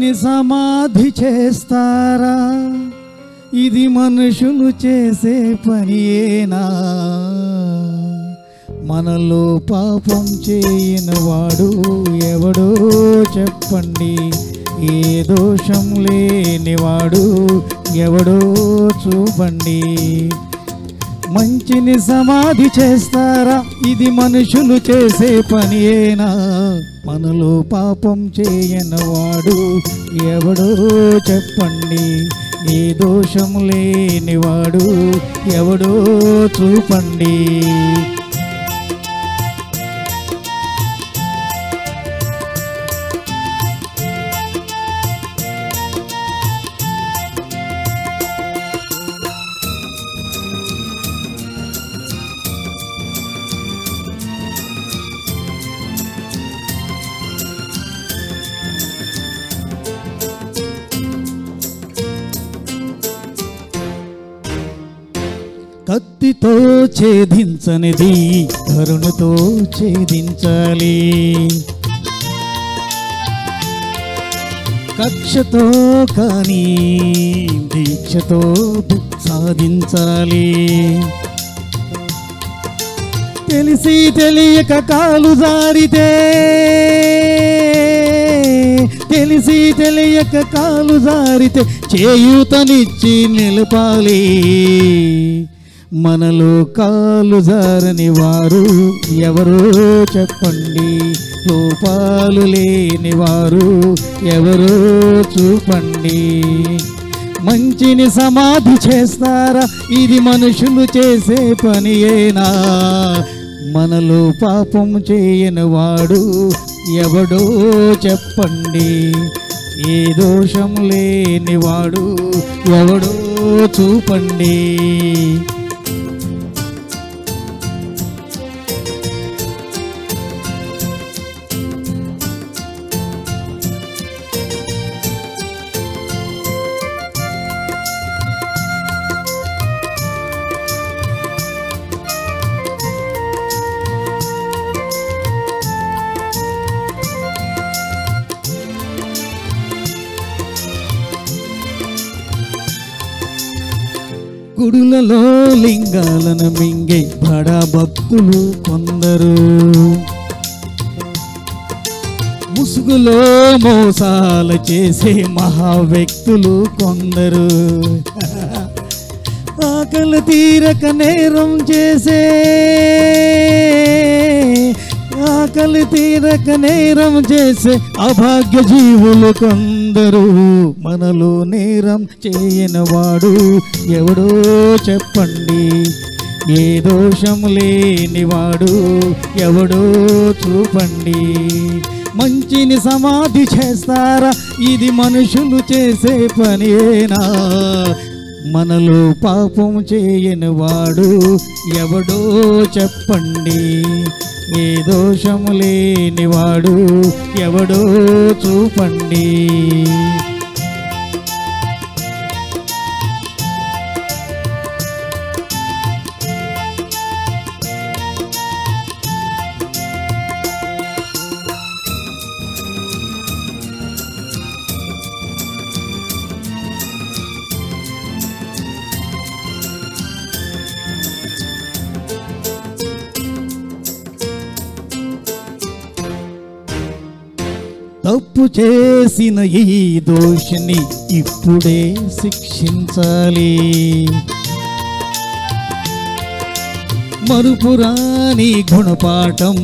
మంచిని సమాధి చేస్తారా? ఇది మనుషులు చేసే పనియేనా? మనలో పాపం చేయనివాడు ఎవడో చెప్పండి. ఏ దోషం లేనివాడు ఎవడో చూపండి. మంచిని సమాధి చేస్తారా? ఇది మనుషులు చేసే పనియేనా? మనలో పాపం చేయనివాడు ఎవడో చెప్పండి. ఏ దోషం లేనివాడు ఎవడో చూపండి. కత్తితో ఛేదించనిది కరుణతో ఛేదించాలి. కక్షతో కానీ దీక్షతో సాధించాలి. తెలిసి తెలియక కాలు జారితే, తెలిసి తెలియక కాలు జారితే చేయూతనిచ్చి నిలపాలి. మనలో కాలు జారని వారు ఎవరో చెప్పండి. లోపాలు లేని వారు ఎవరో చూపండి. మంచిని సమాధి చేస్తారా? ఇది మనుషులు చేసే పనియేనా? మనలో పాపం చేయని వాడు ఎవడో చెప్పండి. ఏ దోషం లేని వాడు ఎవడో చూపండి. గుడులలో లింగాలను మింగే బడా భక్తులు కొందరు, ముసుగులో మోసాలు చేసే మహా వ్యక్తులు కొందరు, ఆకలి తీరక నేరం చేసే, ఆకలి తీరక నేరం చేసే అభాగ్య జీవులు కొందరు. మనలో నేరం చేయనివాడు ఎవడో చెప్పండి. ఏ దోషం లేనివాడు ఎవడో చూపండి. మంచిని సమాధి చేస్తారా? ఇది మనుషులు చేసే పనియేనా? మనలో పాపం చేయనివాడు ఎవడో చెప్పండి. ఏ దోషము లేనివాడు ఎవడో చూపండి. తప్పు చేసిన ఈ దోషిని ఇప్పుడే శిక్షించాలి. మరుపురాని గుణపాఠం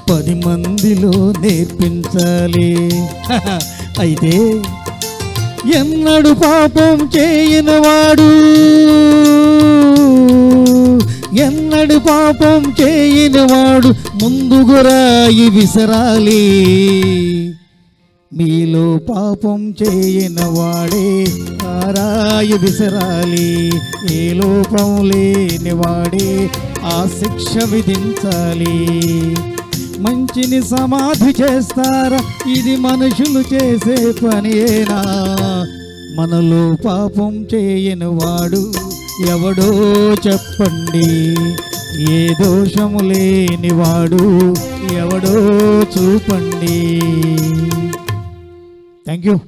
10 మందిలో నేర్పించాలి. అయితే ఎన్నడు పాపం చేయనివాడు, ఎన్నడు పాపం చేయనివాడు ముందుకు రాయి విసరాలి. మీలో పాపం చేయనివాడే ఆ రాయి విసరాలి. ఏ లోపం లేనివాడే ఆ శిక్ష విధించాలి. మంచిని సమాధి చేస్తారా? ఇది మనుషులు చేసే పనియేనా? మనలో పాపం చేయనివాడు ఎవడో చెప్పండి. ఏ దోషము లేనివాడు ఎవడో చూపండి. Thank you.